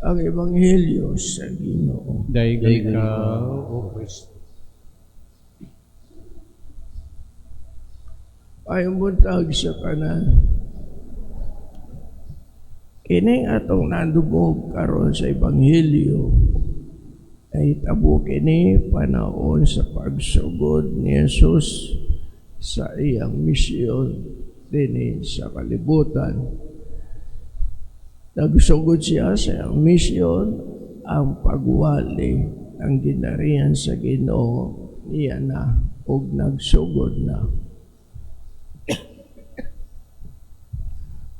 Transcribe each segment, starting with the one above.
ang Ebanghelyo sa Ginoo. Daig ka, O Kristo. Ayong buntag sa kanan. Kining atong nandubog karon sa Ebanghelyo ay tabo kini panahon sa pagsugod ni Jesus sa iyang misyon dinhi sa kalibutan. Nagsugod siya sa iyang misyon ang pagwali ng ginarihan sa Ginoo niya na ug nagsugod na.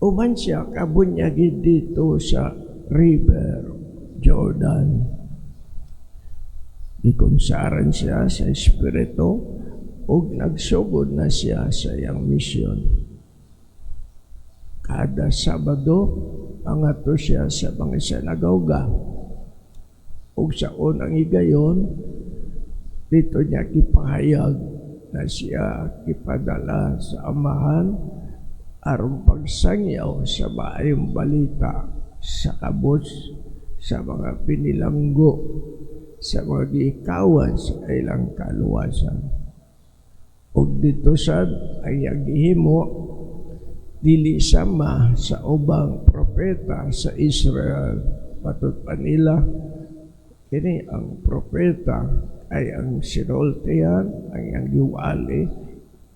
Uban siya kabunyagid dito sa River Jordan. Ikunsaran siya sa Espiritu ug nagsugod na siya sa iyang misyon. Kada Sabado, angato siya sa mga sinagoga. Ug sa unang higayon, dito niya kipahayag na siya kipadala sa amahan aron pagsangyaw sa maayong balita sa kabus, sa mga pinilanggo, sa mga giikawan sa ilang kaluwasan. Ug dito sad ay gihimo dili sama sa ubang propeta sa Israel. Patut pa nila kini ang propeta ay ang sinultihan, ang iyang giwali,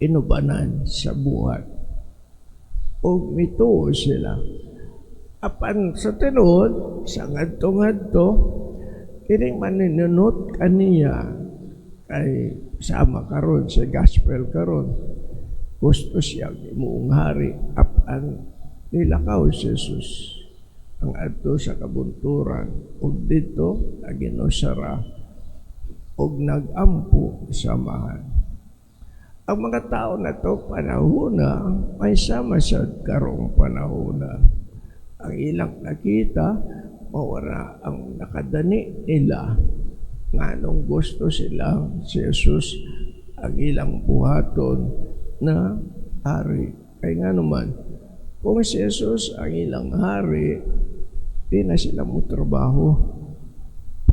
inubanan sa buhat. O mituo sila. Apan sa tinuod, sa ngadto-ngadto, kining maninunot kaniya kay sama karon sa gospel karon. Gusto siya imuong hari. Apan nilakaw si Jesus ang adto sa kabunturan ug dito naginusara ug nagampo samahan. Ang mga tao na to panahona ay sama sa karong panahona. Ang ilang nakita mawala ang nakadani nila nganong gusto silang si Jesus ang ilang buhaton na hari. Kaya nga naman, kung si Jesus ang ilang hari, di na sila mo trabaho.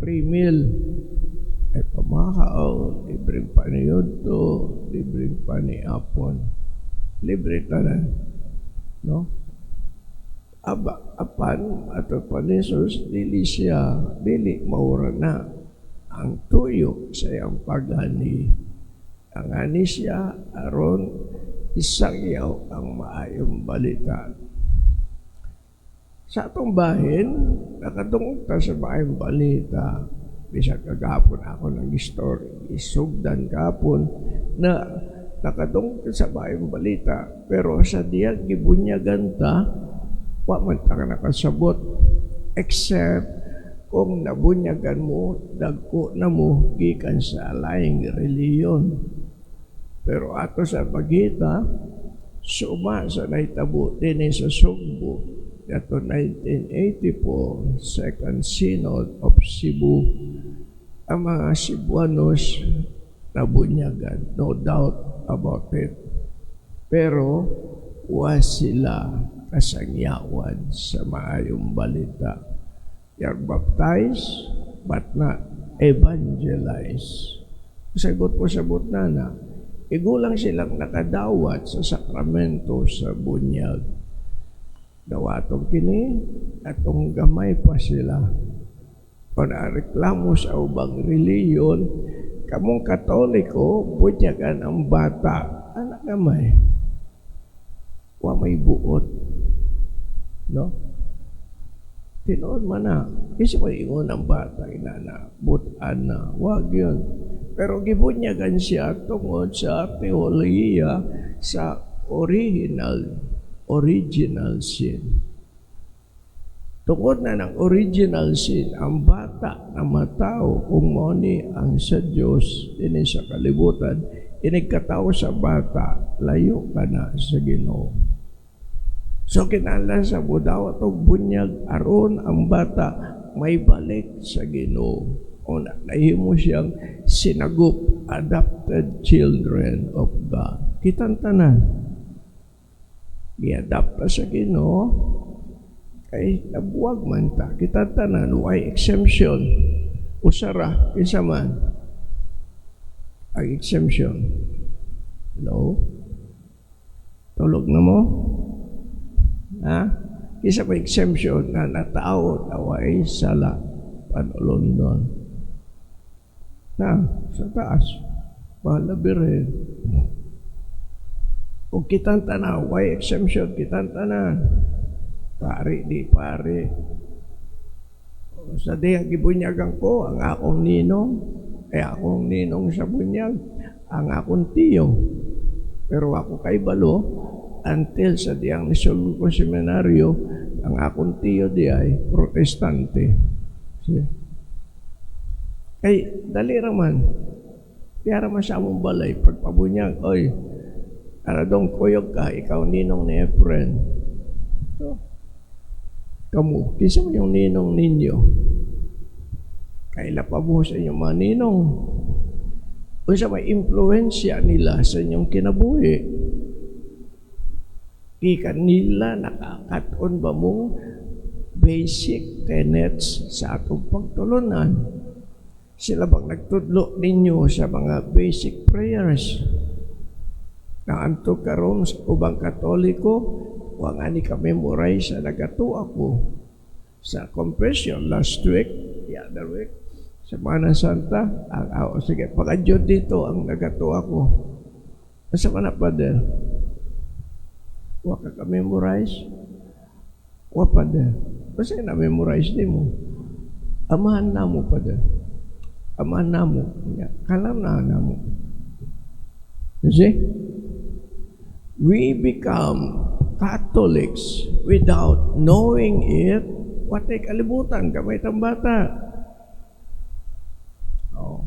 Free meal. Ay pamahaw, libreng paniyodto, libreng paniapon. Libre tanan. No? Apan, ato pa ni Jesus, dili maura na ang tuyo sa iyang paghani. Ang ani siya, aron isangyaw ang maayong balita. Sa atong bahin, nakatungkol ta sa maayong balita. Bisa kagapon ako ng story. Isugdan kapon na nakatungkol sa maayong balita. Pero sa diyag gibunyagan ta, wa man ta nakasabot. Except kung nabunyagan mo, dagko na mo gikan sa laing reliyon. Pero ato sa pagita, suma sa naitabo din sa Sugbo, ato 1984, Second Synod of Cebu, ang mga Cebuanos nabunyagan, no doubt about it. Pero was sila kasangyawan sa maayong balita. They are baptized but not evangelized. Sagot na. Igulang silang nakadawat sa sakramento sa bunyag. Dawatong kini, atong gamay pa sila. Kung nareklamo sa ubang reliyon, kamong Katoliko, bunyagan ang bata. Anak gamay. Wa may buot. No? Tinood man na. Kasi may ingon ang bata, inana, butan na. Wag yun. Pero gibunyagan siya tungod sa teolohiya sa original sin. Tungod na ng original sin, ang bata na matao kung moni ang sa Diyos ini sa kalibutan, inigkatao sa bata, layo ka na sa Ginoo. So kinahanglan sa budaw atong bunyag aron ang bata may balik sa Ginoo. Una, nahimo siyang sinagup, adopted children of God. Kitang tanan. I-adapt sa Ginoo, Kay nabuwag man ta. Kita tanan, why exemption? Usara, kinsa man. Ang exemption. Hello? Tulog na mo? Ha? Kisa pa exemption na natao na why sala panulundon. Na, sa taas. Malabirin. Kung kitang tanaw, why exemption? Kitang tanan. Pare, di pare. Sa diyang gibunyagan ko, ang akong ninong, akong ninong sa bunyag, ang akong tiyo. Pero ako kay balo, until sa diyang nisulong ko seminaryo, ang akong tiyo di ay protestante. Kay, dali raman. Kaya raman sa among balay, pagpabunyag, oy, aradong kuyog ka, ikaw ninong ni Efren. So, kamu, kisa mo yung ninong ninyo. Kaila pa mo sa inyong mga ninong. O sa may impluensya nila sa inyong kinabuhi. Ika nila nakakaton ba mong basic tenets sa atong pagtulunan? Sila bang nagtudlo ninyo sa mga basic prayers? Na anto karon sa ubang Katoliko, wang ani ka memorize sa nagatua ko sa confession last week, the other week, Semana Santa, sige, pag-adyo dito ang nagatua ko. Asa ka na, Father? Wa ka memorize? Wa, Father. Basta na-memorize din mo. Amahan na mo, Father. Amahan na mo. Kalam na mo. You see? We become Catholics without knowing it. What ay kalibutan, kamay tang bata. Oh.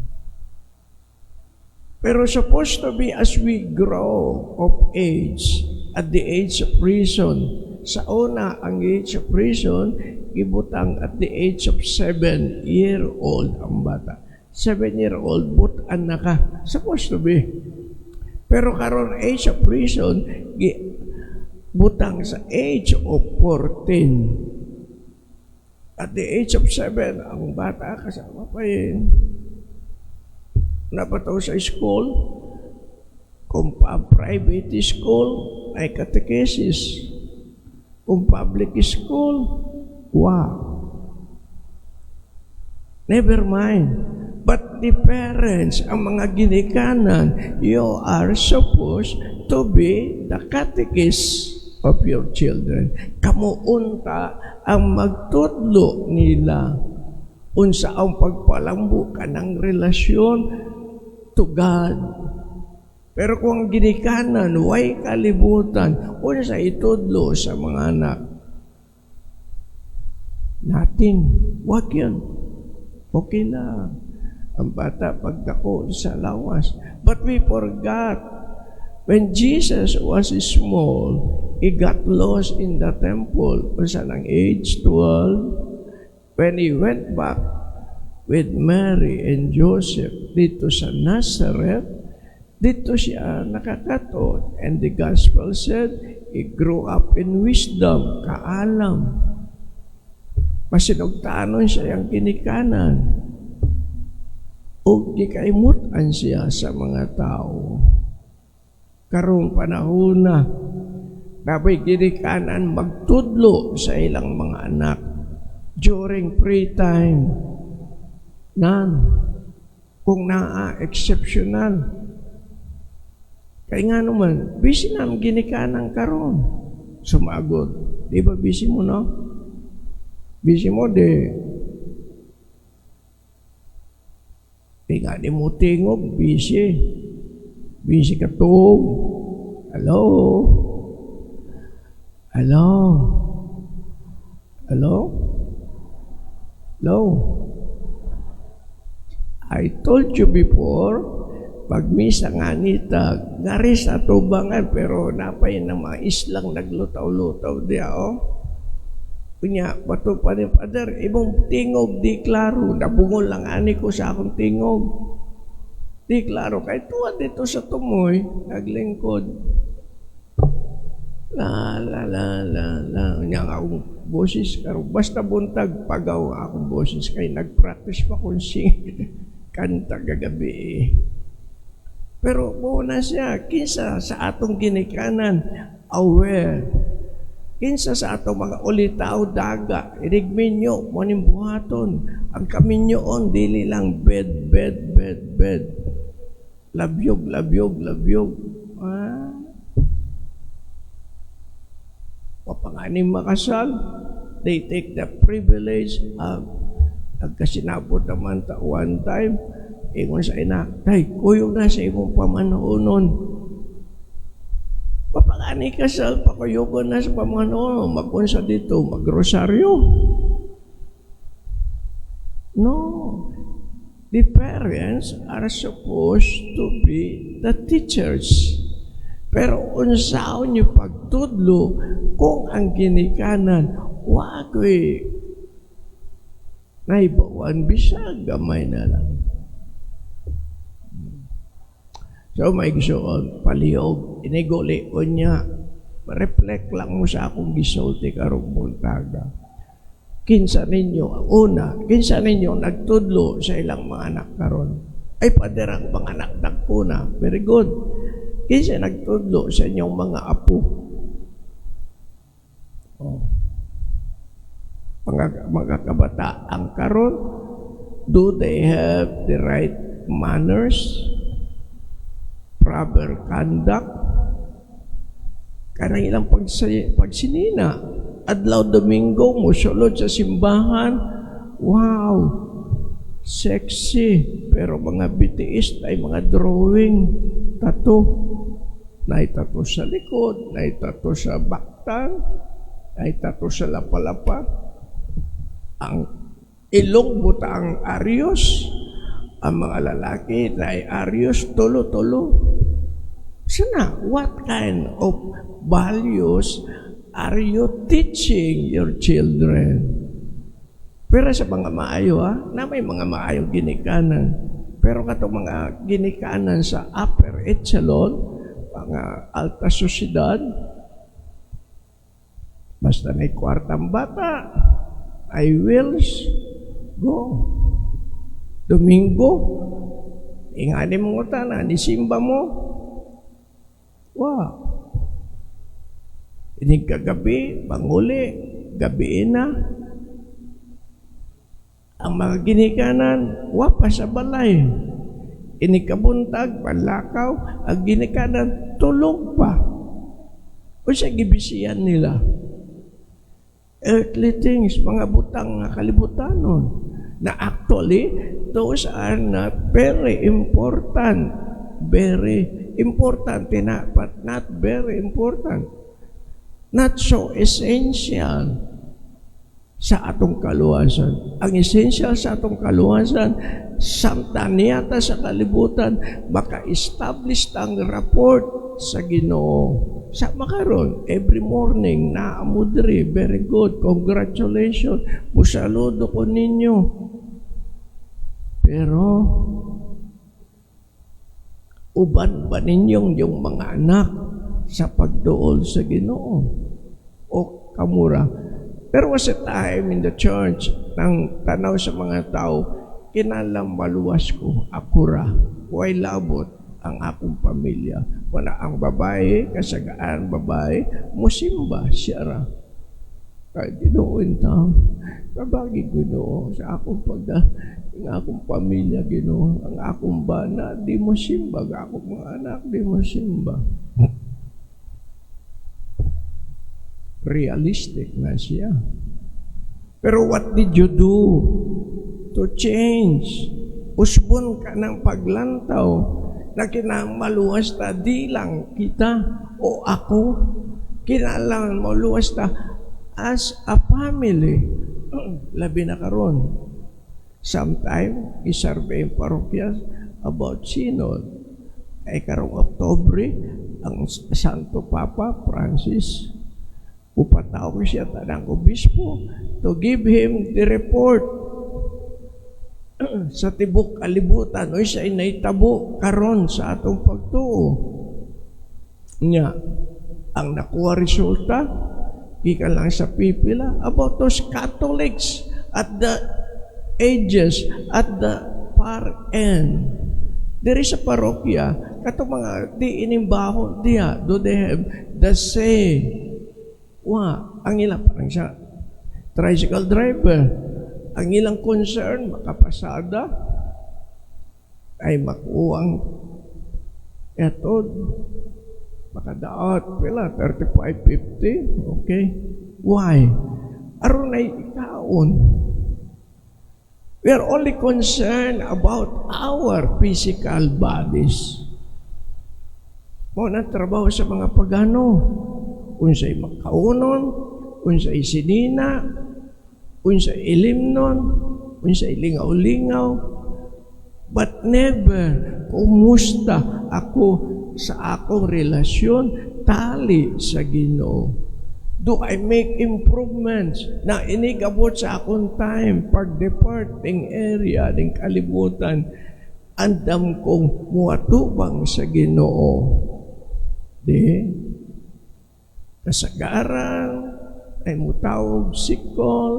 Pero supposed to be as we grow of age, at the age of reason. Sa una, ang age of reason, ibutang at the age of 7-year-old ang bata. 7-year-old, butan na ka. Supposed to be. Pero karon age of reason, butang sa age of 14. At the age of 7, ang bata kasama pa yun. Napataw sa school, kung private school, ay catechesis. Kung public school, wow. Never mind. But the parents, ang mga ginikanan, you are supposed to be the catechist of your children. Kamuunta ang magtudlo nila unsa ang pagpalambo ka ng relasyon to God. Pero kung ginikanan, way kalibutan, unsa itudlo sa mga anak? Nothing. Wag yun. Okay lang. Ang bata pagdako sa lawas. But we forgot, when Jesus was small, he got lost in the temple. Unsa ng age 12? When he went back with Mary and Joseph dito sa Nazareth, dito siya nakakaton. And the gospel said, he grew up in wisdom, kaalam. Masinugtaanon siya yung kinikanan. O gikaimutan siya sa mga tao. Karong panahon na, dapat ginikanan magtudlo sa ilang mga anak during free time. Kung exceptional. Kaya nga naman, busy na ang ginikanan karon. Sumagot. Di ba busy mo, no? Busy mo, Di nga di mo tingog, busy. Busy ka tog. Hello? Hello? Hello? Hello? I told you before, pag misa nga nita, ngari sa tubangan, pero napay na mga islang naglutaw-lutaw diya, Kunya, bato pa ni Father, ibang tingog, di klaro. Nabungol lang ani ko sa akong tingog. Di klaro. Kahit tuwa dito sa tumoy, naglingkod. la nya akong boses karon basta buntag pagaw akong boses kay nagpractice pa kung kanta gagabi. Pero muna siya kinsa sa atong ginikanan aware, kinsa sa atong mga ulitaw daga irigminyo mo ning buhaton ang kaminyoon dili lang bed labyog papanganing makasal, they take the privilege of nagkasinabot naman ta one time, ingon sa ina, tay, kuyog na sa imong pamanuonon. Papangani kasal, pakuyogon na sa pamanuonon, magunsa dito, magrosaryo. No. The parents are supposed to be the teachers. Pero unsaon niyo pagtudlo kung ang ginikanan wakoy naibawan bisag gamay na lang. So may gisuon palihog iniguli ko niya reflect lang mo sa akong gisulti karong buntaga. Kinsa ninyo ang una, kinsa ninyo nagtudlo sa ilang mga anak karon? Ay paderang mga anak dagkuna. Very good. Kinsa nagtudlo sa inyong mga apo? Oh. Mga kabataan karon, do they have the right manners, proper conduct? Kanang ilang pagsinina, adlaw Domingo, musulod sa simbahan, wow, sexy, pero mga BTS ay mga drawing, tattoo. Naitato sa likod, naitato sa baktan, naitato sa lapalapa. Ang ilong buta ang aryos, ang mga lalaki ay aryos, tulo-tulo. Sana, what kind of values are you teaching your children? Pero sa mga maayo, na may mga maayong ginikanan. Pero katong mga ginikanan sa upper echelon, mga alta sosyedad, basta may kwartang bata, I wills, go. Domingo, ingani mo tanan, isimba mo, wow. Inig kagabi, panguli, gabi na. Ang mga ginikanan, wapa sa balay. Inikabuntag, panlakaw, ang ginikanan, tulog pa. O sa gibisiyan nila. Earthly things, mga butang nga kalibutanon. Na actually, those are not very important. Very important, but not very important. Not so essential sa atong kaluwasan. Ang essential sa atong kaluwasan, samtaniyata sa kalibutan, maka-establish ang report sa Ginoo. Sa makaron, every morning, naamudri, very good, congratulations, musaludo ko ninyo. Pero, uban ba ninyong yung mga anak sa pagduol sa Ginoo? O kamura? There was a time in the church nang tanaw sa mga tao, kinalang maluwas ko, akura, huwag labot ang akong pamilya. Wala ang babae, kasagaan babae, musimba siya ra. Kaya Ginoon tao, kabagi Ginoo sa akong ang akong pamilya Ginoo, ang akong bana, di mo simba, ang akong mga anak, di mo simba. Realistic na siya. Pero what did you do to change? Usbon ka ng paglantaw na kinamaluwas ta, di lang kita o ako. Kinalangan mo luwas ta as a family. Labi na karon. Sometime, isurvey yung parokya about synod. Ay karong Oktobre, ang Santo Papa Francis, upataw ko siya tanang obispo to give him the report sa tibok kalibutan o siya inay tabo karon sa atong pagtuo niya. Ang nakuha resulta, ika lang sa pipila, about those Catholics at the edges, at the far end. There is a parokya, kato mga di inimbaho diya, do they have the same. Ang ilang parang siya, tricycle driver, ang ilang concern, makapasada, ay makuwang eto, makadaot, pila, 35-50, okay? Why? Aron ay ikaon. We are only concerned about our physical bodies. Muna trabaho sa mga pagano, unsay makaunon, unsay sinina, unsay ilimnon, unsay lingaw-lingaw, but never kumusta ako sa akong relasyon tali sa Ginoo. Do I make improvements na inigabot sa akong time pag-departing area ng kalibutan, andam kong muatubang sa Ginoo. Di kasagaran ay mutawag sikol,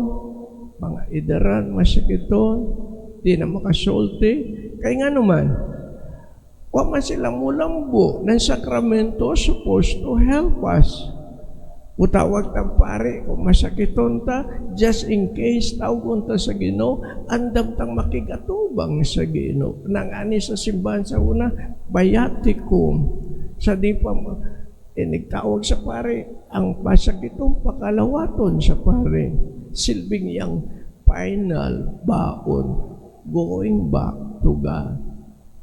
mga idaran masyakiton, di na makasulti. Kaya nga naman, wa man silang mulambo ng sakramento supposed to help us. Mutawag ng pare, kung masakiton ta, just in case tawag ta sa Ginoo, andam tang makigatubang sa Ginoo. Nang ani sa simbahan sa una, bayatikum. Sa di pa nagtawag sa pare, ang masakitong pakalawaton sa pare. Silbing yang final baon, going back to God.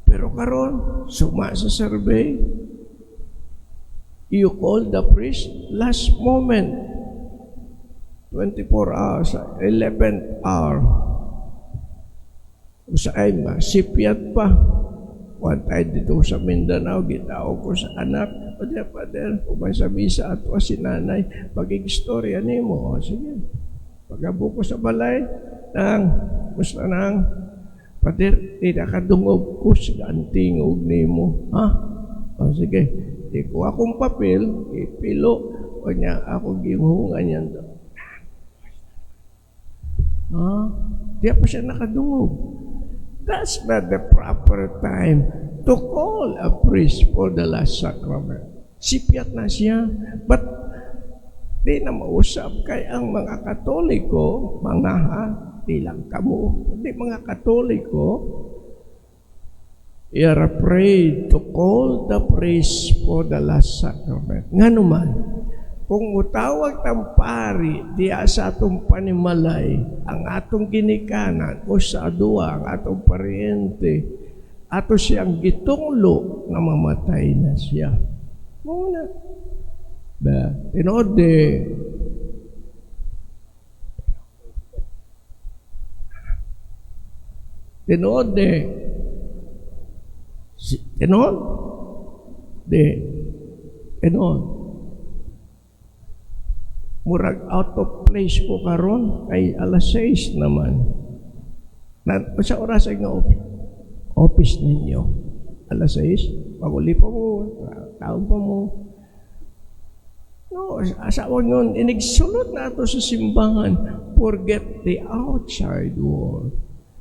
Pero karon, suma sa survey, you call the priest last moment, 24 hours, 11th hour. Usay masipyat pa. One time dito sa Mindanao, gitawag ko sa anak, Pader, umay sa misa at si nanay, pag-istorya ni mo. O, sige. Pagabo ko sa balay, gusto nang, Pader, tidak kadungog ko sa antingog ni mo. Ha? O, sige. Di ko akong papel, ipilo, o niya ako gihungan yan. Ha? Di pa siya nakadungog. That's not the proper time to call a priest for the last sacrament. Sipyat na siya. But di na mausap kay ang mga Katoliko, di lang kamo, hindi mga Katoliko, you are afraid to call the priest for the last sacrament. Nga naman, kung utawag ng pari diya sa atong panimalay, ang atong ginikanan o sa adua, ang atong pariente, ato siyang gitunglo na mamatay na siya. Muna. Tinode. Tinode. Murag out of place po karon ay alas 6 naman. Sa oras ay nga office ninyo. Alas 6, paguli pa mo, taon pa mo. No, asawon yun, inigsulot na ito sa simbahan. Forget the outside world.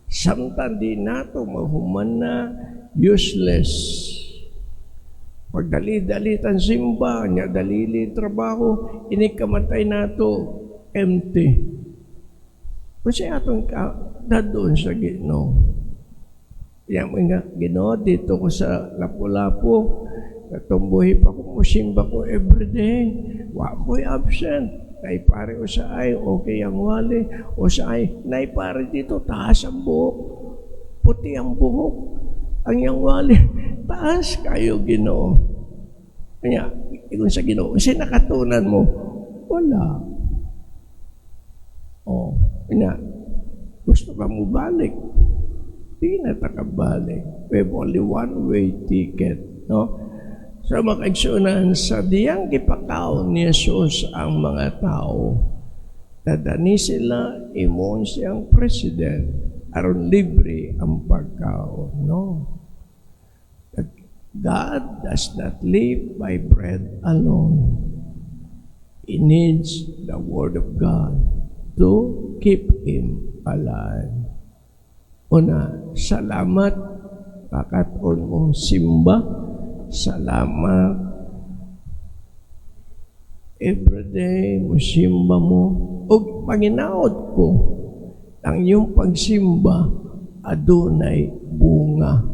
Samtang di nato mahuman na useless. Pagdali-dalitan simba, niya dalili trabaho, inikamatay nato empty. Kasi atong doon sa Ginoo. Yang mga Ginoo, dito ko sa Lapu-Lapu, natumbuhi pa ko, musimba ko everyday. Wa ko'y absent. Nay pare o sa ay, okay ang wali. O sa ay, nay pare dito, taas ang buhok. Puti ang buhok. Ang yang wali, taas kayo Ginoo. Kaya, ikon sa Ginoo, kasi nakatunan mo, wala. O, kaya, gusto ka mo balik. Di na takabalik. We have only one-way ticket. No? So, makaigsunan sa diyang gipakaon ni Jesus ang mga tao. Dadani sila, imon siyang president. Aron libre ang pagkaon. No? God does not live by bread alone, He needs the Word of God to keep him alive. Una, salamat kakaton mong simba. Salamat. Everyday mo simba mo. O panginaot ko, ang iyong pagsimba, adunay bunga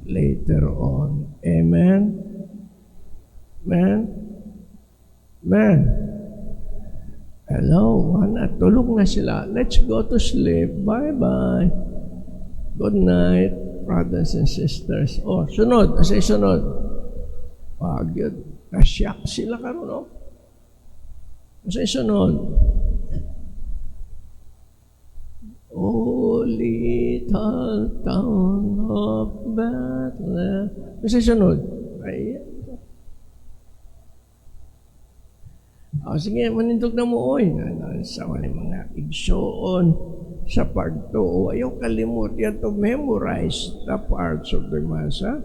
later on. Amen? Amen? Amen? Hello, tulog na sila. Let's go to sleep. Bye-bye. Good night, brothers and sisters. Oh, sunod. Asay sunod. Wag yun. Nasyak sila karon, no? Asay sunod. Oh, little town of Bethlehem. Asay sunod. Ay, sige, manindog na mo, oy. Sa mga igsoon sa pagtuo. Ayaw kalimut yan to memorize the parts of the Masa.